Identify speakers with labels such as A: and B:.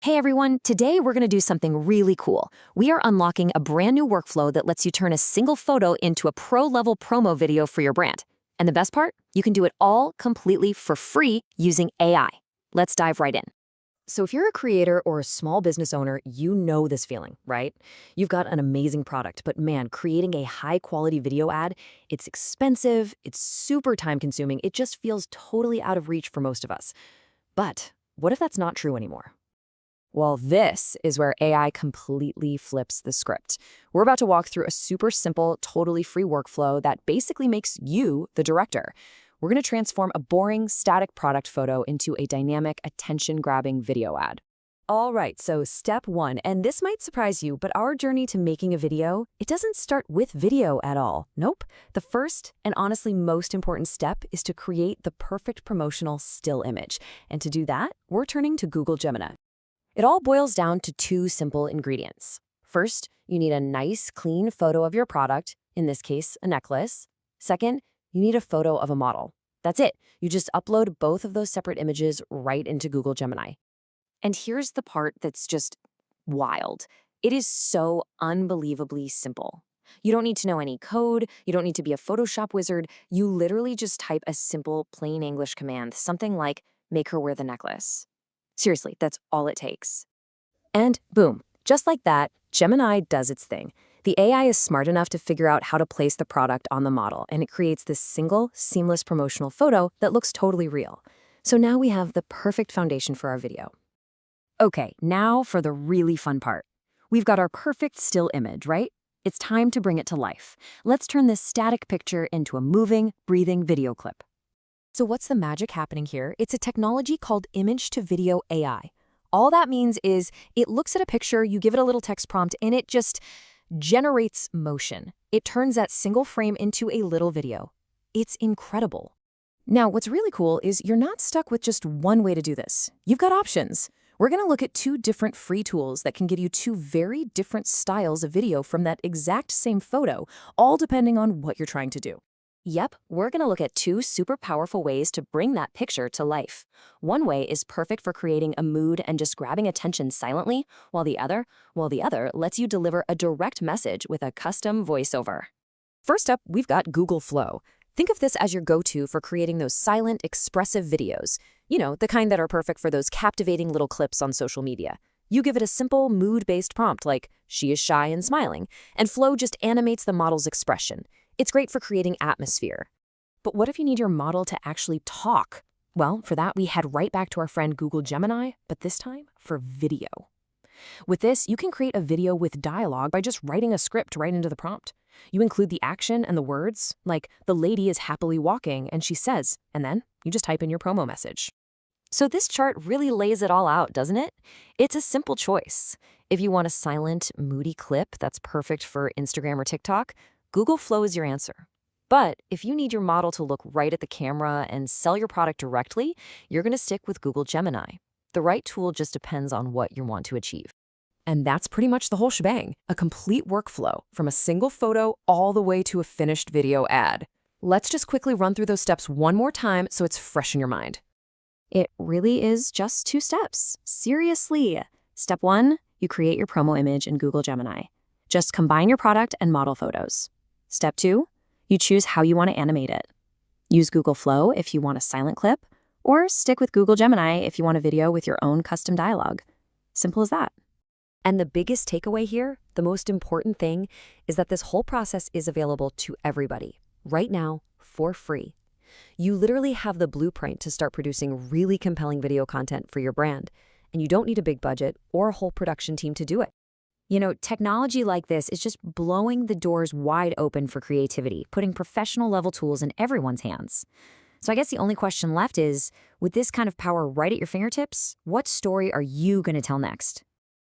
A: Hey everyone, today we're going to do something really cool. We are unlocking a brand new workflow that lets you turn a single photo into a pro-level promo video for your brand. And the best part? You can do it all completely for free using AI. Let's dive right in. So if you're a creator or a small business owner, you know this feeling, right? You've got an amazing product, but man, creating a high-quality video ad, it's expensive, it's super time-consuming, it just feels totally out of reach for most of us. But what if that's not true anymore? Well, this is where AI completely flips the script. We're about to walk through a super simple, totally free workflow that basically makes you the director. We're going to transform a boring, static product photo into a dynamic, attention-grabbing video ad. All right, so step one, and this might surprise you, but our journey to making a video, it doesn't start with video at all. Nope. The first and honestly most important step is to create the perfect promotional still image. And to do that, we're turning to Google Gemini. It all boils down to two simple ingredients. First, you need a nice, clean photo of your product, in this case, a necklace. Second, you need a photo of a model. That's it. You just upload both of those separate images right into Google Gemini. And here's the part that's just wild. It is so unbelievably simple. You don't need to know any code. You don't need to be a Photoshop wizard. You literally just type a simple, plain English command, something like, make her wear the necklace. Seriously, that's all it takes. And boom, just like that, Gemini does its thing. The AI is smart enough to figure out how to place the product on the model, and it creates this single, seamless promotional photo that looks totally real. So now we have the perfect foundation for our video. Okay, now for the really fun part. We've got our perfect still image, right? It's time to bring it to life. Let's turn this static picture into a moving, breathing video clip. So what's the magic happening here? It's a technology called image-to-video AI. All that means is it looks at a picture, you give it a little text prompt, and it just generates motion. It turns that single frame into a little video. It's incredible. Now, what's really cool is you're not stuck with just one way to do this. You've got options. We're going to look at two different free tools that can give you two very different styles of video from that exact same photo, all depending on what you're trying to do. Yep, we're going to look at two super powerful ways to bring that picture to life. One way is perfect for creating a mood and just grabbing attention silently, while the other lets you deliver a direct message with a custom voiceover. First up, we've got Google Flow. Think of this as your go-to for creating those silent, expressive videos. You know, the kind that are perfect for those captivating little clips on social media. You give it a simple, mood-based prompt like, she is shy and smiling, and Flow just animates the model's expression. It's great for creating atmosphere. But what if you need your model to actually talk? Well, for that, we head right back to our friend Google Gemini, but this time for video. With this, you can create a video with dialogue by just writing a script right into the prompt. You include the action and the words, like the lady is happily walking and she says, and then you just type in your promo message. So this chart really lays it all out, doesn't it? It's a simple choice. If you want a silent, moody clip that's perfect for Instagram or TikTok, Google Flow is your answer. But if you need your model to look right at the camera and sell your product directly, you're going to stick with Google Gemini. The right tool just depends on what you want to achieve. And that's pretty much the whole shebang, a complete workflow from a single photo all the way to a finished video ad. Let's just quickly run through those steps one more time so it's fresh in your mind. It really is just two steps. Seriously. Step one, you create your promo image in Google Gemini. Just combine your product and model photos. Step two, you choose how you want to animate it. Use Google Flow if you want a silent clip, or stick with Google Gemini if you want a video with your own custom dialogue. Simple as that. And the biggest takeaway here, the most important thing, is that this whole process is available to everybody, right now, for free. You literally have the blueprint to start producing really compelling video content for your brand, and you don't need a big budget or a whole production team to do it. You know, technology like this is just blowing the doors wide open for creativity, putting professional level tools in everyone's hands. So I guess the only question left is, with this kind of power right at your fingertips, what story are you going to tell next?